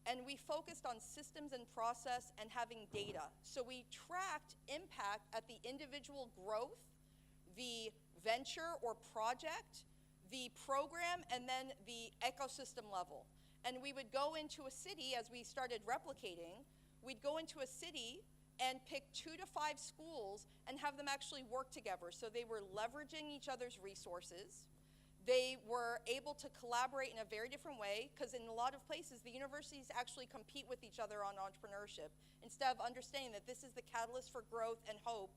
And we focused on systems and process and having data. So we tracked impact at the individual growth, the venture or project, the program, and then the ecosystem level. And we would go into a city, as we started replicating, we'd go into a city and pick 2 to 5 schools and have them actually work together. So they were leveraging each other's resources. They were able to collaborate in a very different way, because in a lot of places, the universities actually compete with each other on entrepreneurship, instead of understanding that this is the catalyst for growth and hope,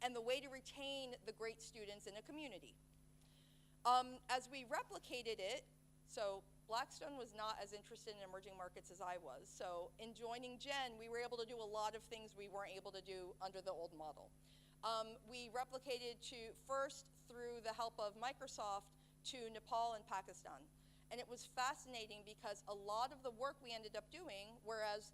and the way to retain the great students in a community. As we replicated it, so Blackstone was not as interested in emerging markets as I was. So in joining Jen, we were able to do a lot of things we weren't able to do under the old model. We replicated first through the help of Microsoft to Nepal and Pakistan. And it was fascinating because a lot of the work we ended up doing, whereas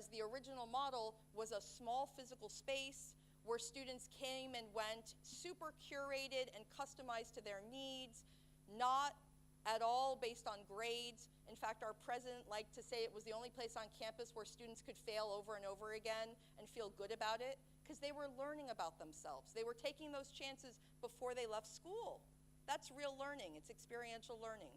the original model was a small physical space where students came and went, super curated and customized to their needs, not at all based on grades. In fact, our president liked to say it was the only place on campus where students could fail over and over again and feel good about it, because they were learning about themselves. They were taking those chances before they left school. That's real learning, it's experiential learning.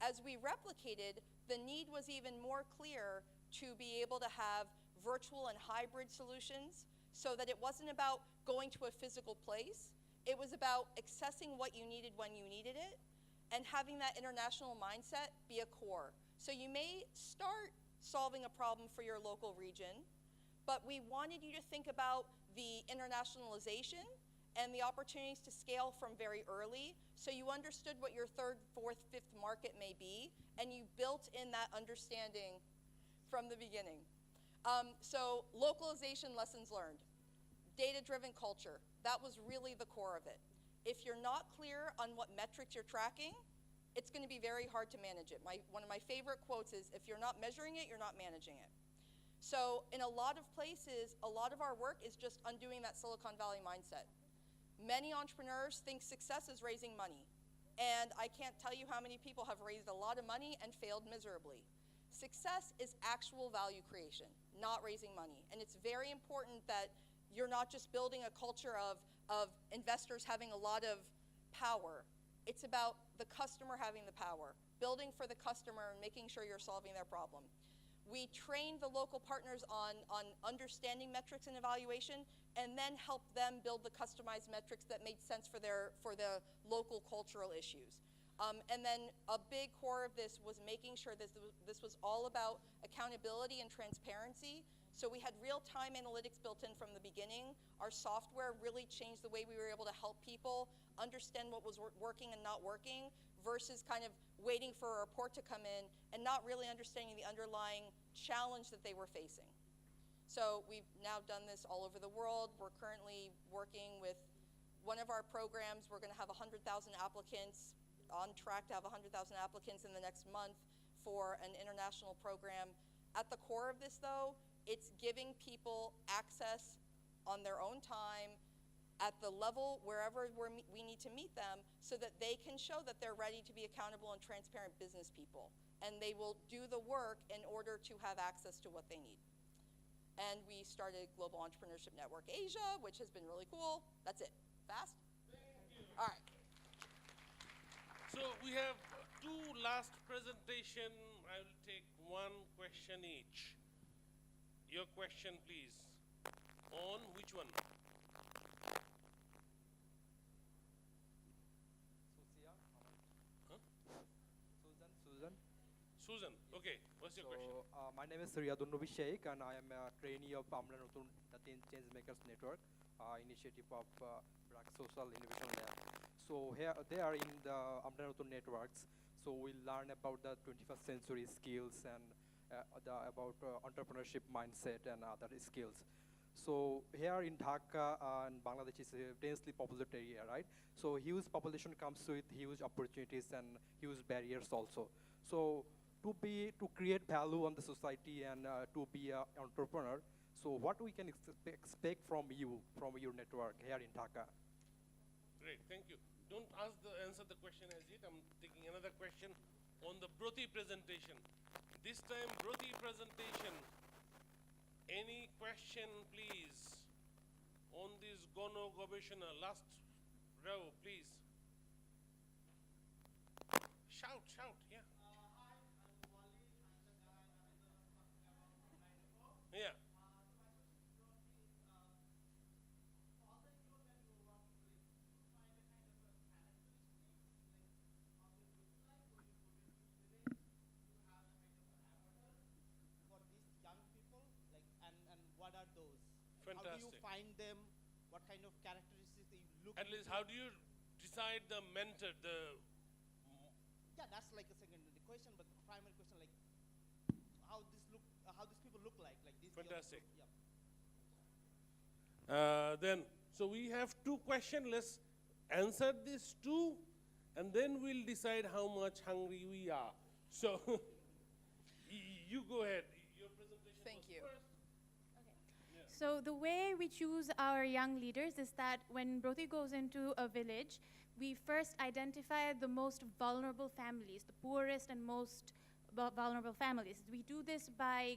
As we replicated, the need was even more clear to be able to have virtual and hybrid solutions, so that it wasn't about going to a physical place. It was about accessing what you needed when you needed it, and having that international mindset be a core. So you may start solving a problem for your local region, but we wanted you to think about the internationalization and the opportunities to scale from very early, so you understood what your 3rd, 4th, 5th market may be, and you built in that understanding from the beginning. So localization lessons learned. Data-driven culture, that was really the core of it. If you're not clear on what metrics you're tracking, it's going to be very hard to manage it. One of my favorite quotes is, if you're not measuring it, you're not managing it. So in a lot of places, a lot of our work is just undoing that Silicon Valley mindset. Many entrepreneurs think success is raising money. And I can't tell you how many people have raised a lot of money and failed miserably. Success is actual value creation, not raising money. And it's very important that you're not just building a culture of investors having a lot of power. It's about the customer having the power, building for the customer and making sure you're solving their problem. We trained the local partners on understanding metrics and evaluation, and then helped them build the customized metrics that made sense for the local cultural issues. And then a big core of this was making sure that this was all about accountability and transparency. So we had real-time analytics built in from the beginning. Our software really changed the way we were able to help people understand what was working and not working, versus kind of waiting for a report to come in and not really understanding the underlying challenge that they were facing. So we've now done this all over the world. We're currently working with one of our programs. We're going to have 100,000 applicants, on track to have 100,000 applicants in the next month for an international program. At the core of this, though, it's giving people access on their own time at the level wherever we need to meet them, so that they can show that they're ready to be accountable and transparent business people. And they will do the work in order to have access to what they need. And we started Global Entrepreneurship Network Asia, which has been really cool. That's it. Fast? Thank you. All right. So we have 2 last presentation. I will take 1 question each. Your question, please. On which one? Susan, okay. What's your question? My name is Riyadun Sheikh, and I am a trainee of Amra Notun Changemakers Network, initiative of BRAC Social Innovation Lab. So here they are in the Amra Notun networks. So we learn about the 21st century skills and about entrepreneurship mindset and other skills. So here in Dhaka and Bangladesh is a densely populated area, right? So huge population comes with huge opportunities and huge barriers also. So to create value on the society and to be an entrepreneur, so what we can expect from you, from your network here in Dhaka? Great, thank you. Don't answer the question as yet. I'm taking another question on the Brotee presentation. This time, Brotee presentation. Any question, please, on this Gono Gobeshana? Last row, please. Shout, yeah. Yeah. What are those? Fantastic. How do you find them? What kind of characteristics they look? At least, how do you decide the mentor? Yeah, that's like a secondary question, but the primary question, like how these people look like these. Fantastic. Yeah. Then, so we have two questions. Let's answer these two, and then we'll decide how much hungry we are. So, you go ahead. Your presentation. Thank you. First. So the way we choose our young leaders is that when Brotee goes into a village, we first identify the most vulnerable families, the poorest and most vulnerable families. We do this by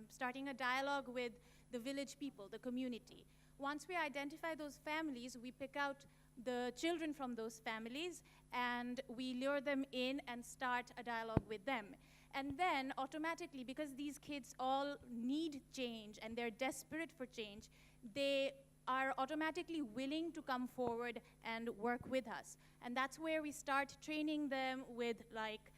starting a dialogue with the village people, the community. Once we identify those families, we pick out the children from those families and we lure them in and start a dialogue with them. And then automatically, because these kids all need change and they're desperate for change, they are automatically willing to come forward and work with us. And that's where we start training them with like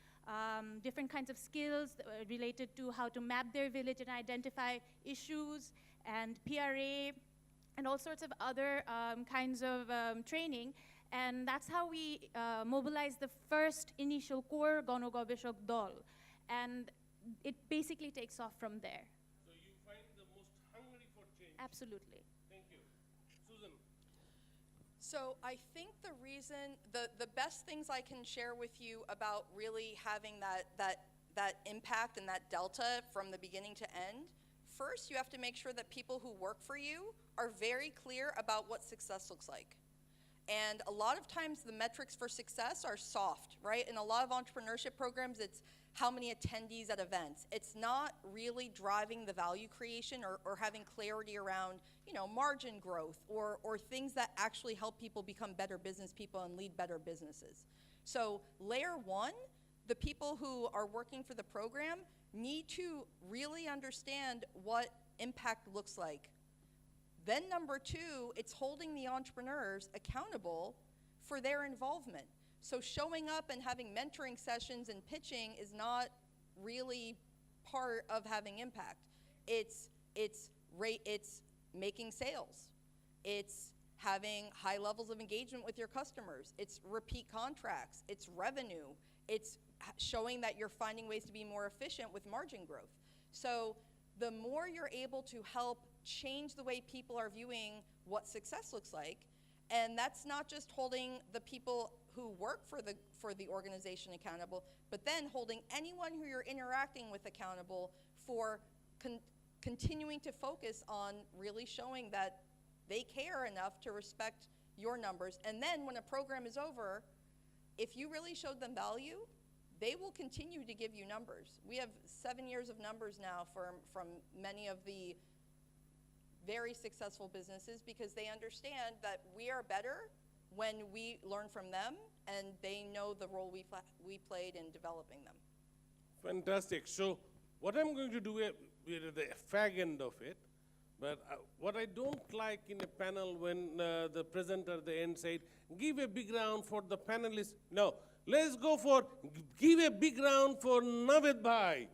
different kinds of skills related to how to map their village and identify issues and PRA and all sorts of other kinds of training. And that's how we mobilize the first initial core Gono Gobeshok Dol. And it basically takes off from there. So you find the most hungry for change. Absolutely. Thank you. Susan. So I think the reason, the best things I can share with you about really having that impact and that delta from the beginning to end, first you have to make sure that people who work for you are very clear about what success looks like. And a lot of times the metrics for success are soft, right? In a lot of entrepreneurship programs, it's how many attendees at events. It's not really driving the value creation or having clarity around, margin growth or things that actually help people become better business people and lead better businesses. So layer one, the people who are working for the program need to really understand what impact looks like. Then number two, it's holding the entrepreneurs accountable for their involvement. So showing up and having mentoring sessions and pitching is not really part of having impact. It's making sales. It's having high levels of engagement with your customers. It's repeat contracts. It's revenue. It's showing that you're finding ways to be more efficient with margin growth. So the more you're able to help change the way people are viewing what success looks like, and that's not just holding the people who work for the organization accountable, but then holding anyone who you're interacting with accountable for continuing to focus on really showing that they care enough to respect your numbers. And then when a program is over, if you really showed them value, they will continue to give you numbers. We have 7 years of numbers now from many of the very successful businesses because they understand that we are better when we learn from them and they know the role we played in developing them. Fantastic. So what I'm going to do, we're at the fag end of it, but what I don't like in a panel when the presenter at the end said, give a big round for the panelists. No, let's go for, give a big round for Naveed bhai.